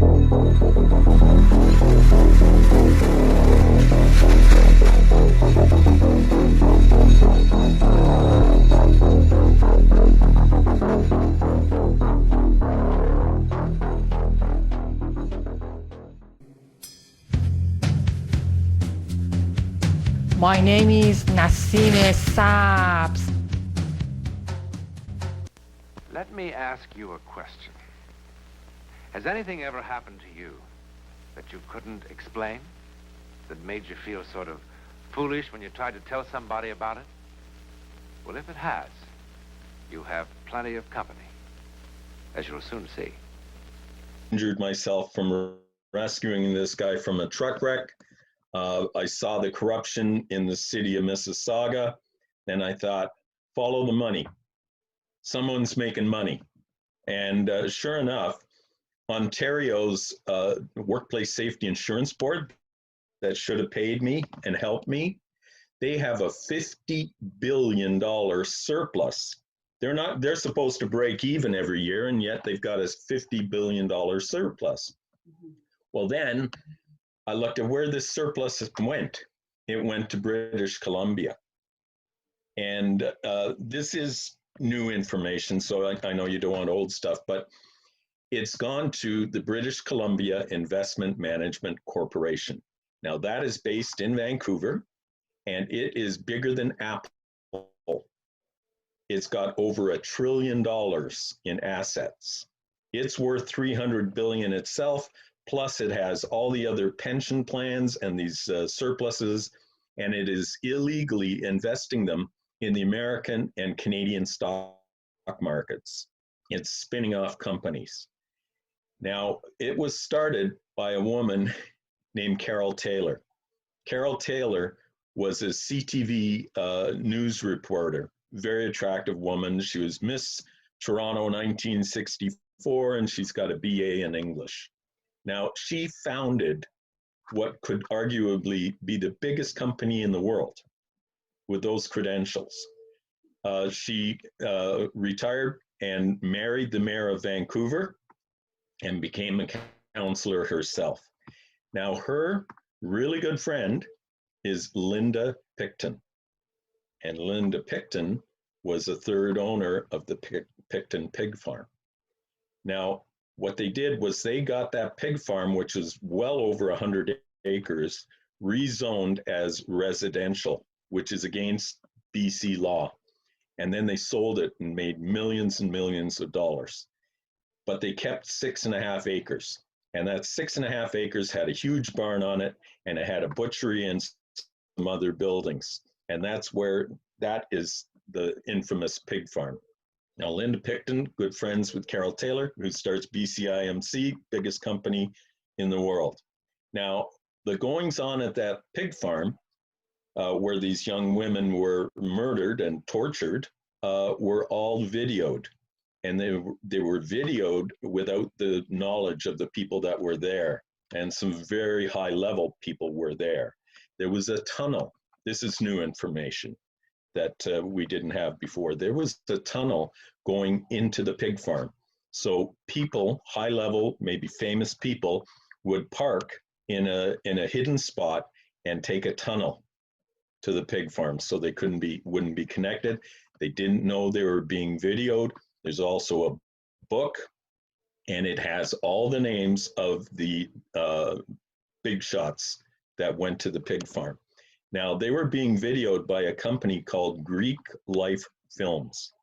My name is Nassim Sabs. Let me ask you a question. Has anything ever happened to you that you couldn't explain? That made you feel sort of foolish when you tried to tell somebody about it? Well, if it has, you have plenty of company, as you'll soon see. Injured myself from rescuing this guy from a truck wreck. I saw the corruption in the city of Mississauga, and I thought, follow the money. Someone's making money. And sure enough, Ontario's Workplace Safety Insurance Board that should have paid me and helped me, they have a $50 billion surplus. They're supposed to break even every year, and yet they've got a $50 billion surplus. Mm-hmm. Well, then I looked at where this surplus went. It went to British Columbia. And this is new information, so I know you don't want old stuff, but it's gone to the British Columbia Investment Management Corporation. Now that is based in Vancouver, and it is bigger than Apple. It's got over $1 trillion in assets. It's worth $300 billion itself, plus it has all the other pension plans and these surpluses, and it is illegally investing them in the American and Canadian stock markets. It's spinning off companies. Now, it was started by a woman named Carol Taylor. Carol Taylor was a CTV news reporter, very attractive woman. She was Miss Toronto 1964, and she's got a BA in English. Now, she founded what could arguably be the biggest company in the world with those credentials. She retired and married the mayor of Vancouver and became a counselor herself. Now, her really good friend is Linda Picton. And Linda Picton was a third owner of the Picton Pig Farm. Now, what they did was they got that pig farm, which is well over 100 acres, rezoned as residential, which is against BC law. And then they sold it and made millions and millions of dollars. But they kept 6.5 acres. And that 6.5 acres had a huge barn on it, and it had a butchery and some other buildings. And that is the infamous pig farm. Now, Linda Picton, good friends with Carol Taylor, who starts BCIMC, biggest company in the world. Now, the goings on at that pig farm, where these young women were murdered and tortured, were all videoed. And they were videoed without the knowledge of the people that were there. And some very high level people were there. There was a tunnel. This is new information that we didn't have before. There was a tunnel going into the pig farm. So people, high level, maybe famous people, would park in a hidden spot and take a tunnel to the pig farm, so they wouldn't be connected. They didn't know they were being videoed. There's also a book, and it has all the names of the big shots that went to the pig farm. Now, they were being videoed by a company called Greek Life Films.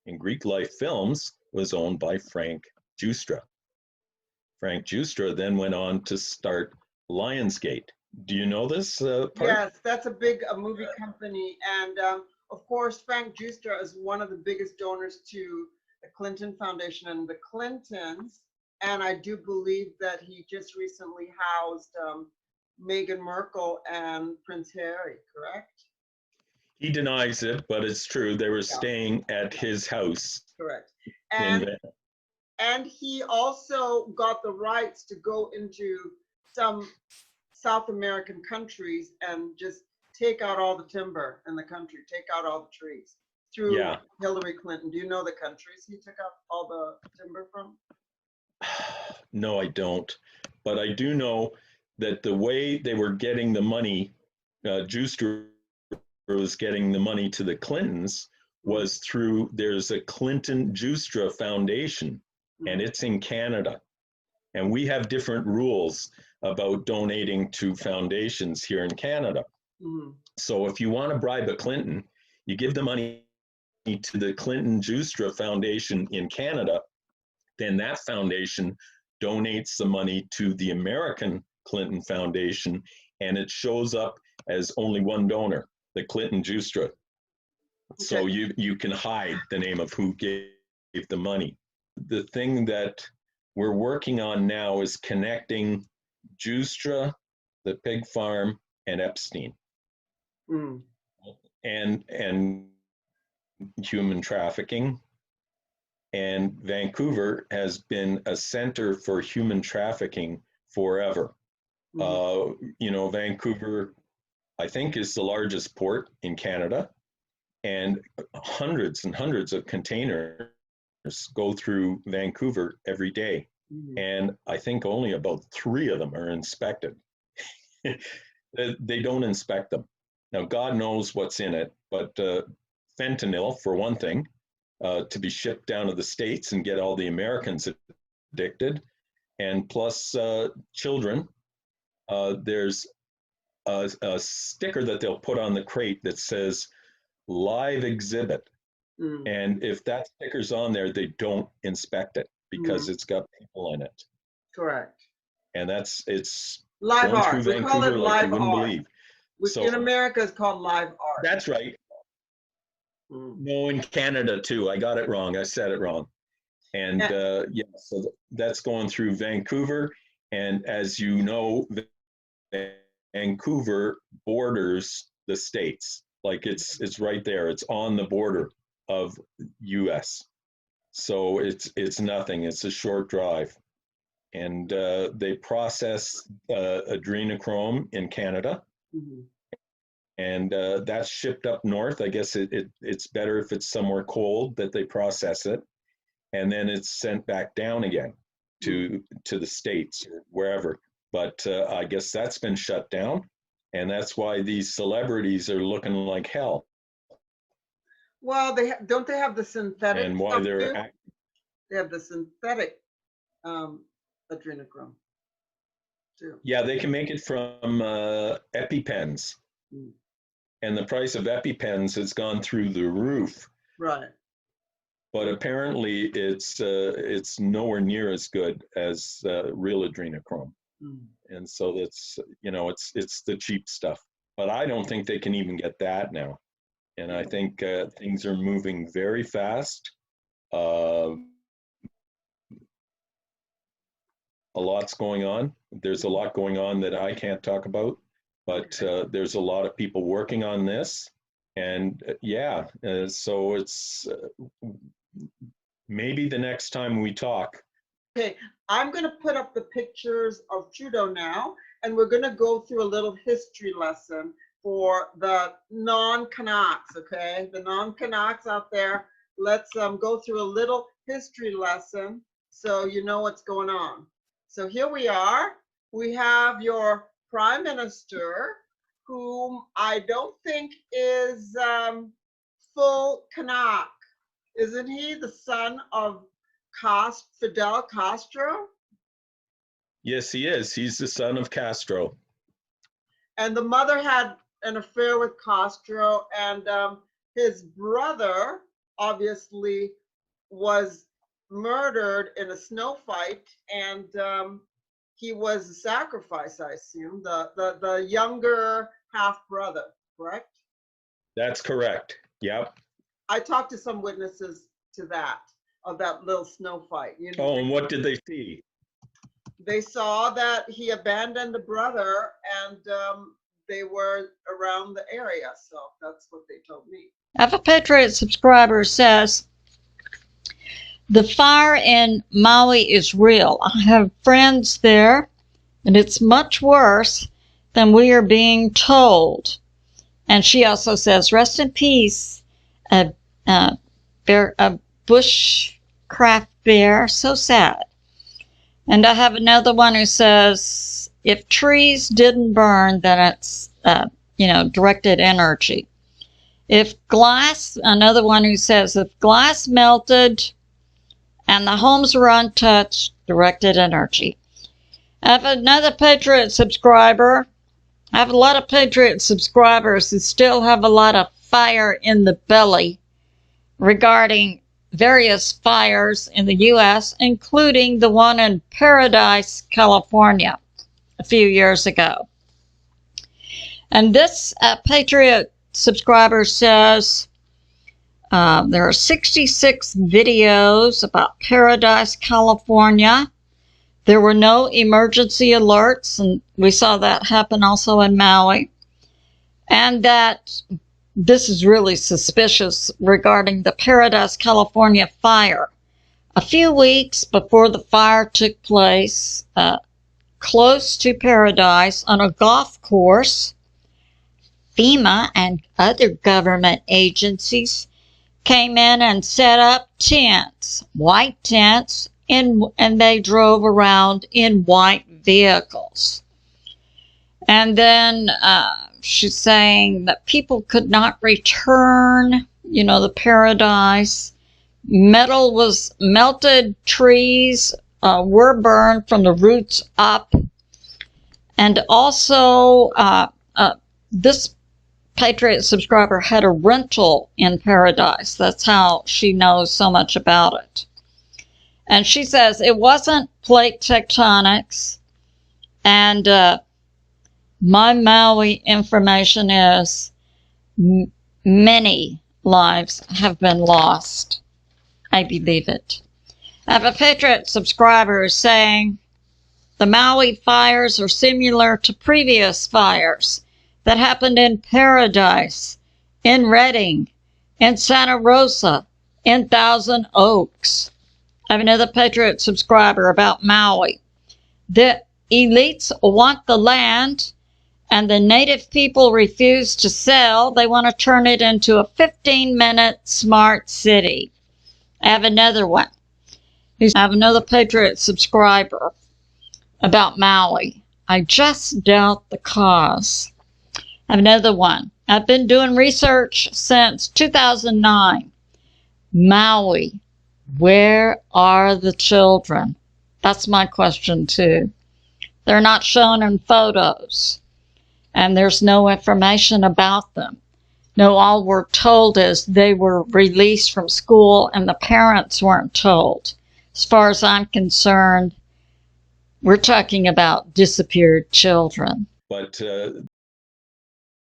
And Greek Life Films was owned by Frank Giustra. Frank Giustra then went on to start Lionsgate. Do you know this part? Yes, that's a big movie company. And of course, Frank Giustra is one of the biggest donors to the Clinton Foundation and the Clintons. And I do believe that he just recently housed Meghan Markle and Prince Harry, correct? He denies it, but it's true. They were staying at his house. Correct. And he also got the rights to go into some South American countries and just take out all the timber in the country, take out all the trees through Hillary Clinton. Do you know the countries he took out all the timber from? No, I don't. But I do know that the way they were getting the money, Juicer was getting the money to the Clintons was through, there's a Clinton Justra Foundation, and it's in Canada. And we have different rules about donating to foundations here in Canada. Mm-hmm. So if you want to bribe a Clinton, you give the money to the Clinton Justra Foundation in Canada, then that foundation donates the money to the American Clinton Foundation, and it shows up as only one donor, the Clinton Justra. Okay. So you can hide the name of who gave the money. The thing that we're working on now is connecting Justra, the pig farm, and Epstein. Mm. And human trafficking. And Vancouver has been a center for human trafficking forever. Mm-hmm. Vancouver, I think, is the largest port in Canada, and hundreds and hundreds of containers go through Vancouver every day. Mm-hmm. And I think only about 3 of them are inspected. They don't inspect them. Now, God knows what's in it, but fentanyl, for one thing, to be shipped down to the States and get all the Americans addicted, and plus children. There's a sticker that they'll put on the crate that says live exhibit. Mm. And if that sticker's on there, they don't inspect it because it's got people in it. Correct. And it's live art. We call it live art. Believe. So, in America, it's called live art. That's right. No, in Canada too. I got it wrong. I said it wrong. And so that's going through Vancouver. And as you know, Vancouver borders the States. Like it's right there. It's on the border of US. So it's nothing. It's a short drive. And they process adrenochrome in Canada. Mm-hmm. And that's shipped up north. I guess it's better if it's somewhere cold that they process it. And then it's sent back down again to the States or wherever. But I guess that's been shut down. And that's why these celebrities are looking like hell. Well, don't they have the synthetic? And why they're they have the synthetic adrenochrome too. Yeah, they can make it from EpiPens. Mm. And the price of EpiPens has gone through the roof. Right. But apparently it's nowhere near as good as real adrenochrome. Mm. And so that's, it's the cheap stuff. But I don't think they can even get that now. And I think things are moving very fast. A lot's going on. There's a lot going on that I can't talk about. But there's a lot of people working on this. And so it's maybe the next time we talk. Okay, I'm going to put up the pictures of Trudeau now, and we're going to go through a little history lesson for the non-Canucks, okay? The non-Canucks out there, let's go through a little history lesson so you know what's going on. So here we are. We have your Prime Minister, whom I don't think is full Canuck. Isn't he the son of Fidel Castro? Yes, he is. He's the son of Castro. And the mother had an affair with Castro, and his brother obviously was murdered in a snow fight, and he was a sacrifice, I assume, the younger half brother, correct? That's correct. Yep. I talked to some witnesses to that, of that little snow fight. Oh, and what did they see? They saw that he abandoned the brother, and they were around the area. So that's what they told me. Alpha Patriot subscriber says, the fire in Maui is real. I have friends there, and it's much worse than we are being told. And she also says, rest in peace, a bushcraft bear. So sad. And I have another one who says, if trees didn't burn, then it's, directed energy. If glass, another one who says, if glass melted and the homes were untouched, directed energy. I have another Patriot subscriber. I have a lot of Patriot subscribers who still have a lot of fire in the belly regarding various fires in the U.S., including the one in Paradise, California, a few years ago. And this Patriot subscriber says there are 66 videos about Paradise, California. There were no emergency alerts, and we saw that happen also in Maui. And that this is really suspicious regarding the Paradise, California fire. A few weeks before the fire took place, close to Paradise on a golf course, FEMA and other government agencies came in and set up tents, white tents, and they drove around in white vehicles. And then she's saying that people could not return, the Paradise. Metal was melted, trees were burned from the roots up. And also, this Patriot subscriber had a rental in Paradise. That's how she knows so much about it. And she says it wasn't plate tectonics. And my Maui information is many lives have been lost. I believe it. I have a Patriot subscriber saying the Maui fires are similar to previous fires that happened in Paradise, in Redding, in Santa Rosa, in Thousand Oaks. I have another Patriot subscriber about Maui. The elites want the land, and the native people refuse to sell. They want to turn it into a 15-minute smart city. I have another one. I have another Patriot subscriber about Maui. I just doubt the cause. I have another one. I've been doing research since 2009. Maui, where are the children? That's my question too. They're not shown in photos, and there's no information about them. No, all we're told is they were released from school and the parents weren't told. As far as I'm concerned, we're talking about disappeared children. But